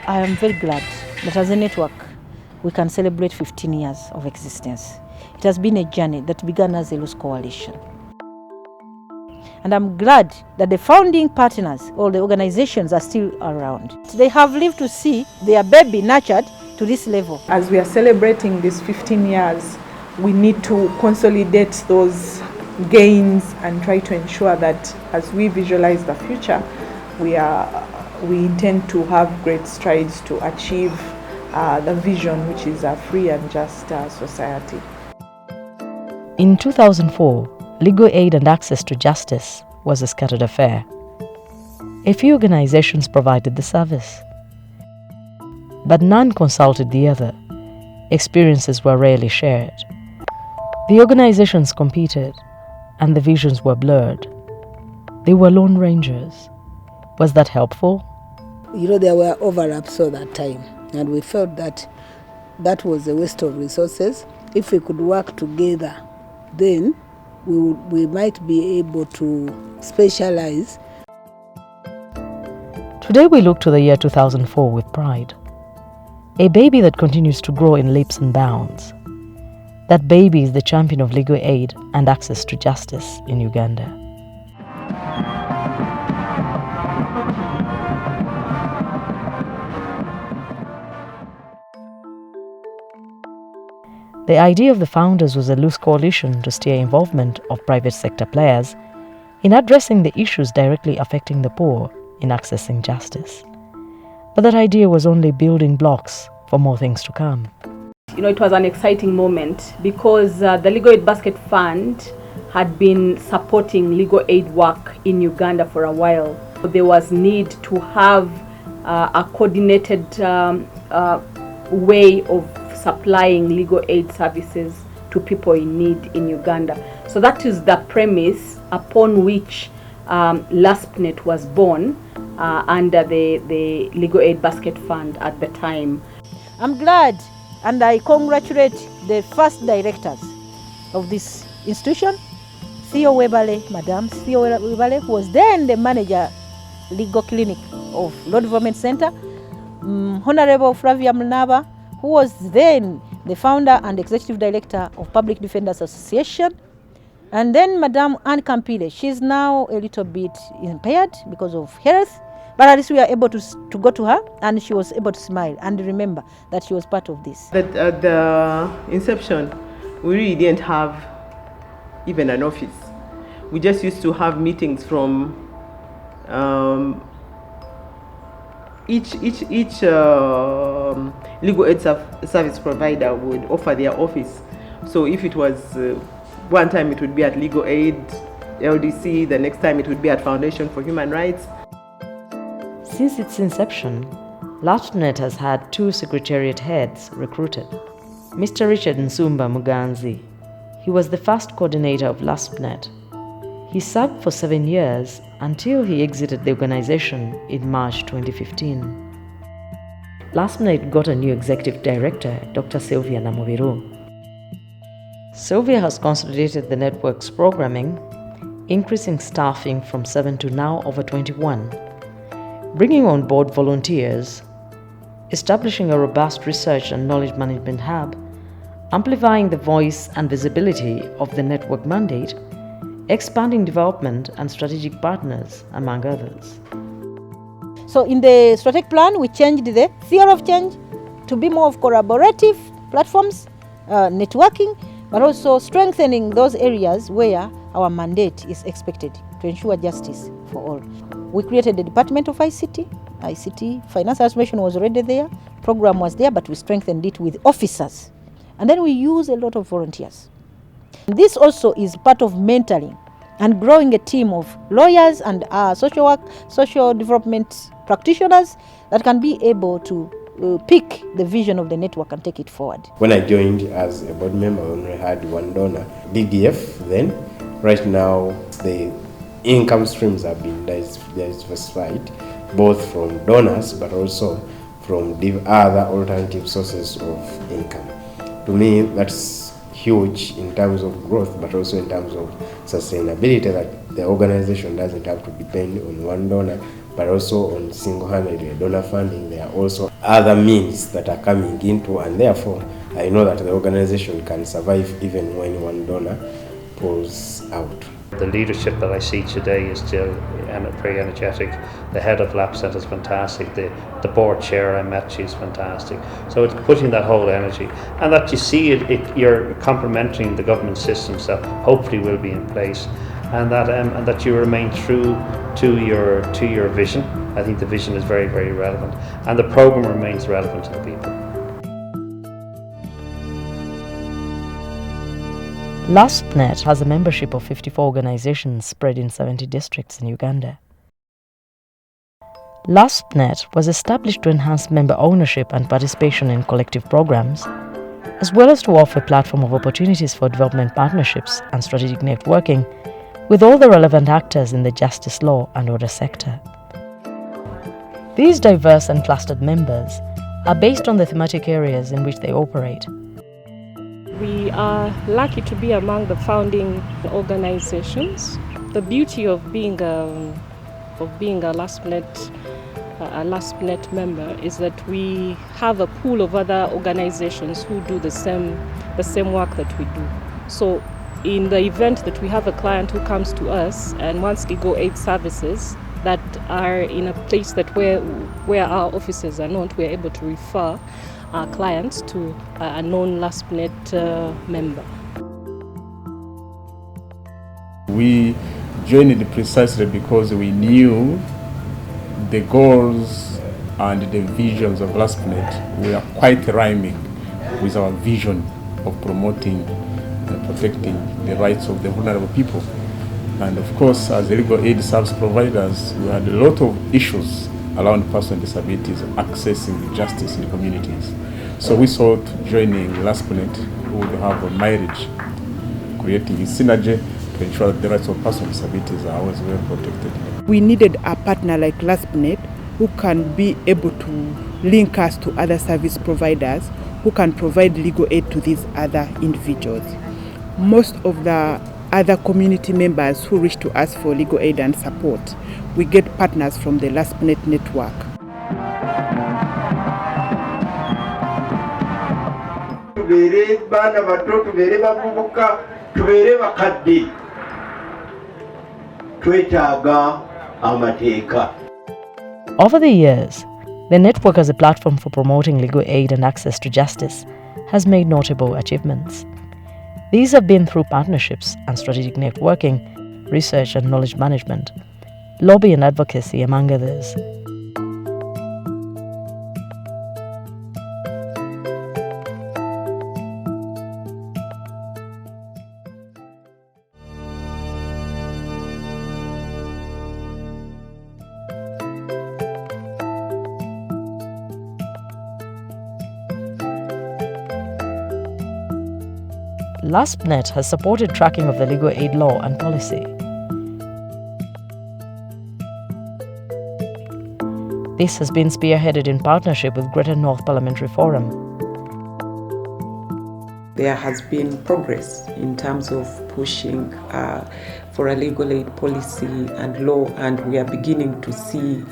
I am very glad that as a network, we can celebrate 15 years of existence. It has been a journey that began as a loose coalition. And I'm glad that the founding partners, all the organizations, are still around. They have lived to see their baby nurtured to this level. As we are celebrating these 15 years, we need to consolidate those gains and try to ensure that as we visualize the future, we intend to have great strides to achieve the vision, which is a free and just society. In 2004, legal aid and access to justice was a scattered affair. A few organizations provided the service, but none consulted the other. Experiences were rarely shared. The organizations competed, and the visions were blurred. They were lone rangers. Was that helpful? There were overlaps all that time, and we felt that that was a waste of resources. If we could work together, then we might be able to specialize. Today we look to the year 2004 with pride. A baby that continues to grow in leaps and bounds. That baby is the champion of legal aid and access to justice in Uganda. The idea of the founders was a loose coalition to steer involvement of private sector players in addressing the issues directly affecting the poor in accessing justice. But that idea was only building blocks for more things to come. It was an exciting moment because the Legal Aid Basket Fund had been supporting legal aid work in Uganda for a while. There was need to have a coordinated way of supplying legal aid services to people in need in Uganda. So that is the premise upon which LASPNET was born under the Legal Aid Basket Fund at the time. I'm glad and I congratulate the first directors of this institution, Theo Webale, Madam Theo Webale, who was then the manager legal clinic of Law Development Center, Honorable Flavia Mnaba, who was then the founder and executive director of Public Defenders Association, and then Madam Anne Campile. She's now a little bit impaired because of health, but at least we are able to go to her, and she was able to smile and remember that she was part of this. At the inception, we really didn't have even an office. We just used to have meetings from each legal aid service provider would offer their office. So if it was one time it would be at Legal Aid, LDC, the next time it would be at Foundation for Human Rights. Since its inception, LASPNET has had 2 secretariat heads recruited. Mr. Richard Nsumba Muganzi, he was the first coordinator of LASPNET. He served for 7 years until he exited the organization in March 2015. LASPNET got a new executive director, Dr. Sylvia Namubiru. Sylvia has consolidated the network's programming, increasing staffing from 7 to now over 21, bringing on board volunteers, establishing a robust research and knowledge management hub, amplifying the voice and visibility of the network mandate, expanding development and strategic partners, among others. So in the strategic plan, we changed the theory of change to be more of collaborative platforms, networking, but also strengthening those areas where our mandate is expected to ensure justice for all. We created the Department of ICT, Finance Transformation was already there, program was there, but we strengthened it with officers. And then we use a lot of volunteers. This also is part of mentoring and growing a team of lawyers and social work, social development practitioners that can be able to pick the vision of the network and take it forward. When I joined as a board member, we only had one donor, DDF then. Right now, the income streams have been diversified, both from donors but also from other alternative sources of income. To me, that's huge in terms of growth, but also in terms of sustainability, that the organization doesn't have to depend on one donor, but also on single-handedly donor funding. There are also other means that are coming into, and therefore I know that the organization can survive even when one donor pulls out. The leadership that I see today is still very energetic. The head of LASPNET is fantastic. The board chair I met, she's fantastic. So it's putting that whole energy, and that you see you're complementing the government systems that hopefully will be in place, and that you remain true to your vision. I think the vision is very, very relevant, and the program remains relevant to the people. LASPNET has a membership of 54 organizations spread in 70 districts in Uganda. LASPNET was established to enhance member ownership and participation in collective programs, as well as to offer a platform of opportunities for development partnerships and strategic networking with all the relevant actors in the justice, law and order sector. These diverse and clustered members are based on the thematic areas in which they operate. We are lucky to be among the founding organizations. The beauty of being a LASPNET member is that we have a pool of other organizations who do the same work that we do. So in the event that we have a client who comes to us and wants legal aid services that are in a place that where our offices are not, we are able to refer our clients to a non-LASPNET member. We joined it precisely because we knew the goals and the visions of LASPNET were quite rhyming with our vision of promoting and protecting the rights of the vulnerable people. And of course, as legal aid service providers, we had a lot of issues around persons with disabilities accessing justice in communities. So we thought joining LASPNET would have a marriage, creating a synergy to ensure that the rights of persons with disabilities are always well protected. We needed a partner like LASPNET who can be able to link us to other service providers who can provide legal aid to these other individuals. Most of the other community members who reach to us for legal aid and support, we get partners from the LASPNET network. Over the years, the network as a platform for promoting legal aid and access to justice has made notable achievements. These have been through partnerships and strategic networking, research and knowledge management, lobby and advocacy, among others. LASPNET has supported tracking of the legal aid law and policy. This has been spearheaded in partnership with Greater North Parliamentary Forum. There has been progress in terms of pushing for a legal aid policy and law, and we are beginning to see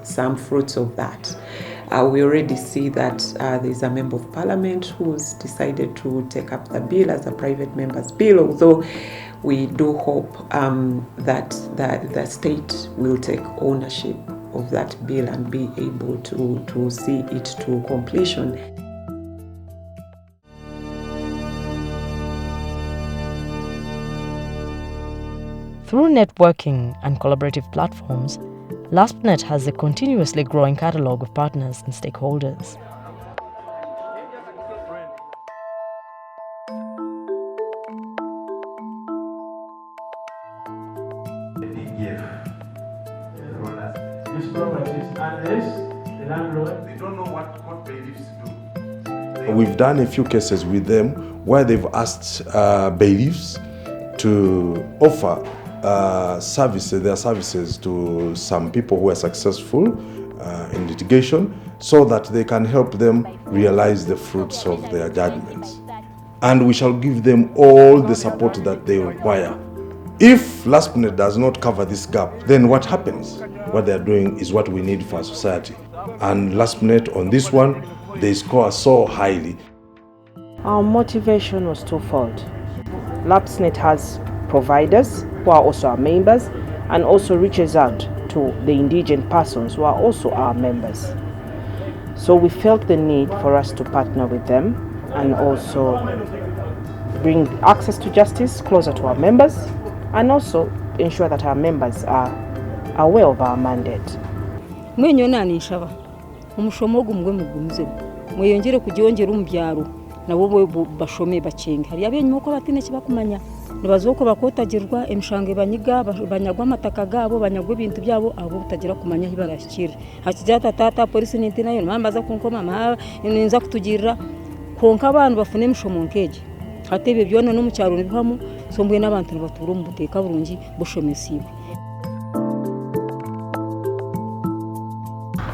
some fruits of that. We already see that there's a member of parliament who's decided to take up the bill as a private member's bill, although we do hope that the state will take ownership of that bill and be able to see it to completion. Through networking and collaborative platforms, LASPNET has a continuously growing catalogue of partners and stakeholders. These properties, unless the landlord, they don't know what bailiffs do. We've done a few cases with them where they've asked bailiffs to offer their services to some people who are successful in litigation, so that they can help them realize the fruits of their judgments. And we shall give them all the support that they require. If LASPNET does not cover this gap, then what happens? what they are doing is what we need for our society. And LASPNET on this one, they score so highly. Our motivation was twofold. LASPNET has providers who are also our members and also reaches out to the indigent persons who are also our members. So we felt the need for us to partner with them and also bring access to justice closer to our members and also ensure that our members are aware of our mandate. Mwenyona nishaba umushomo gumwe mugumze mweyongere kujyongera umbyaro nabo bashome bacenge hari abenyu ko batine kibakumanya nibazoko bakotagirwa emishange banyiga banyagwa amataka gabo banyagwa ibintu byabo abo butagira kumanya hibarashikira hakijata tata polisi n'inti nayo mambaza kunkoma ma ninza kutugirira konka abantu bafune emishomo nkeje hatebe byona no mu cyaro nibihamo sombwe n'abantu baturo mu buteka burungi bushomesiwe.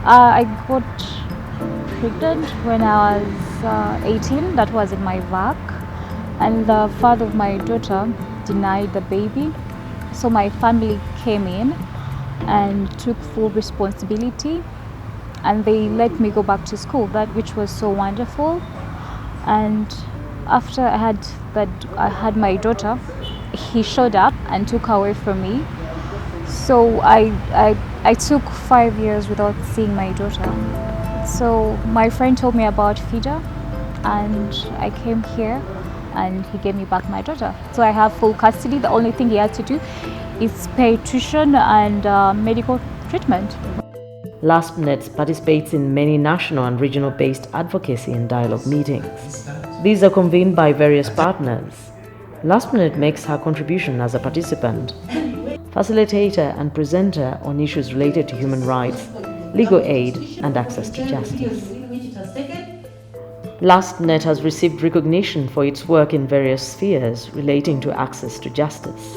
I got pregnant when I was 18. That was in my work, and the father of my daughter denied the baby. So my family came in and took full responsibility, and they let me go back to school. Which was so wonderful. And after I had my daughter, he showed up and took her away from me. So I took 5 years without seeing my daughter. So my friend told me about FIDA, and I came here and he gave me back my daughter. So I have full custody. The only thing he had to do is pay tuition and medical treatment. LASPNET participates in many national and regional-based advocacy and dialogue meetings. These are convened by various partners. LASPNET makes her contribution as a participant, facilitator and presenter on issues related to human rights, legal aid and access to justice. LASPNET has received recognition for its work in various spheres relating to access to justice.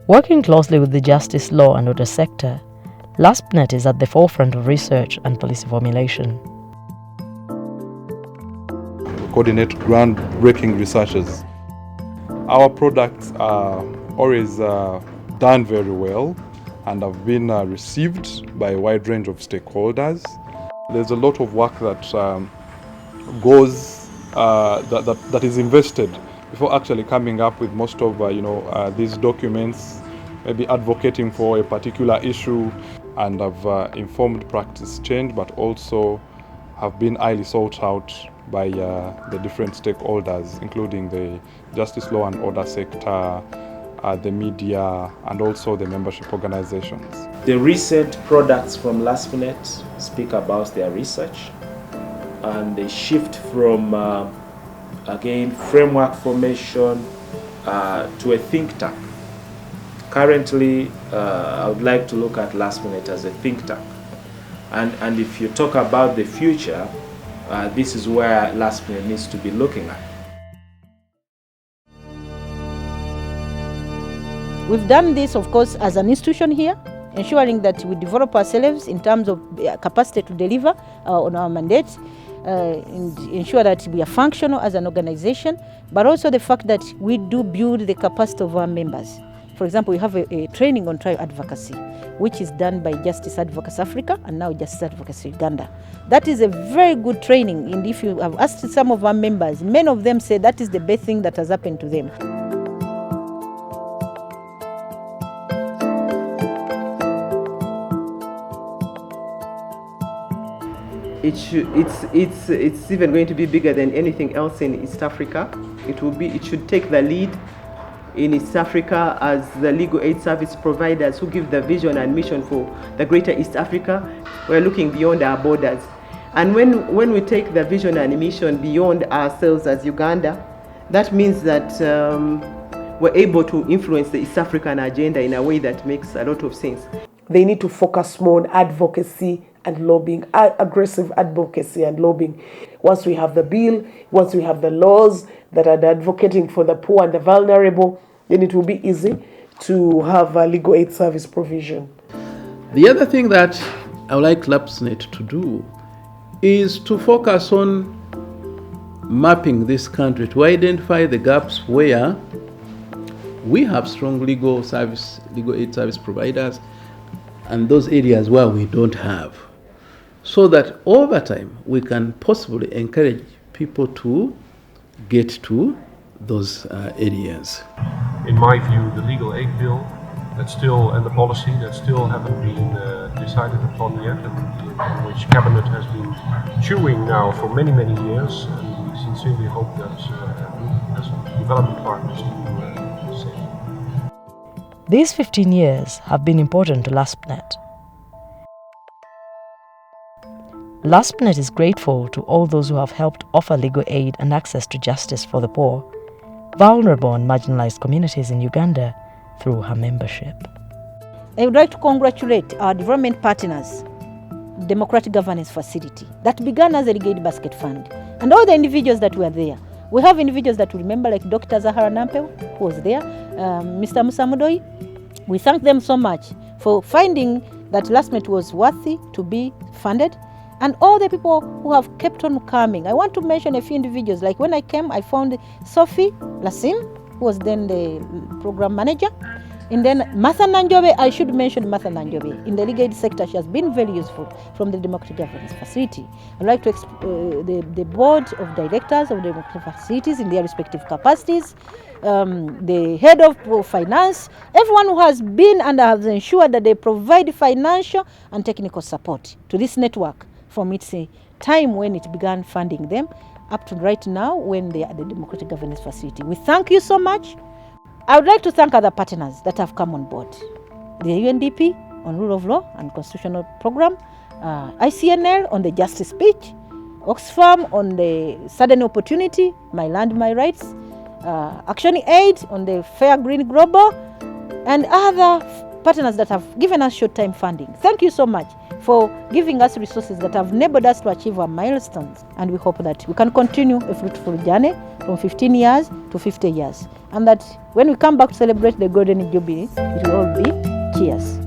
Working closely with the justice, law and order sector, LASPNET is at the forefront of research and policy formulation. Coordinate groundbreaking researches. Our products are always done very well and have been received by a wide range of stakeholders. There's a lot of work that that is invested before actually coming up with most of these documents, maybe advocating for a particular issue, and have informed practice change, but also have been highly sought out by the different stakeholders, including the justice, law and order sector, the media, and also the membership organizations. The recent products from LASPNET speak about their research, and they shift from, again, framework formation to a think tank. Currently, I would like to look at LASPNET as a think tank. And if you talk about the future, this is where LASPNET needs to be looking at. We've done this, of course, as an institution here, ensuring that we develop ourselves in terms of capacity to deliver on our mandates, and ensure that we are functional as an organization, but also the fact that we do build the capacity of our members. For example, we have a training on trial advocacy, which is done by Justice Advocacy Africa and now Justice Advocacy Uganda. That is a very good training, and if you have asked some of our members, many of them say that is the best thing that has happened to them. It's even going to be bigger than anything else in East Africa. It should take the lead in East Africa as the legal aid service providers who give the vision and mission for the greater East Africa. We're looking beyond our borders. And when we take the vision and mission beyond ourselves as Uganda, that means that we're able to influence the East African agenda in a way that makes a lot of sense. They need to focus more on advocacy and lobbying, aggressive advocacy and lobbying. Once we have the bill, once we have the laws that are advocating for the poor and the vulnerable, then it will be easy to have a legal aid service provision. The other thing that I would like LASPNET to do is to focus on mapping this country to identify the gaps where we have strong legal aid service providers and those areas where we don't have, so that over time we can possibly encourage people to get to those areas. In my view, the legal aid bill and the policy that still haven't been decided upon yet, and on which Cabinet has been chewing now for many, many years, and we sincerely hope that we as development partners do the same. These 15 years have been important to LASPNET. LASPNET is grateful to all those who have helped offer legal aid and access to justice for the poor, vulnerable and marginalized communities in Uganda through her membership. I would like to congratulate our development partners, Democratic Governance Facility, that began as a Legal Aid Basket Fund, and all the individuals that were there. We have individuals that we remember, like Dr. Zahara Nampel, who was there, Mr. Musa Mudoi. We thank them so much for finding that LASPNET was worthy to be funded, and all the people who have kept on coming. I want to mention a few individuals. Like when I came, I found Sophie Lassim, who was then the program manager. And then Martha Nanjobe, I should mention Martha Nanjobe. In the legal aid sector, she has been very useful from the Democratic Governance Facility. I'd like to the board of directors of the democratic facilities in their respective capacities, the head of finance, everyone who has been and has ensured that they provide financial and technical support to this network from its time when it began funding them up to right now when they are the Democratic Governance Facility. We thank you so much. I would like to thank other partners that have come on board. The UNDP on rule of law and constitutional program, ICNL on the justice speech, Oxfam on the sudden opportunity, my land, my rights, Action Aid on the Fair Green Global, and other partners that have given us short-time funding. Thank you so much for giving us resources that have enabled us to achieve our milestones, and we hope that we can continue a fruitful journey from 15 years to 50 years, and that when we come back to celebrate the Golden Jubilee, it will all be cheers.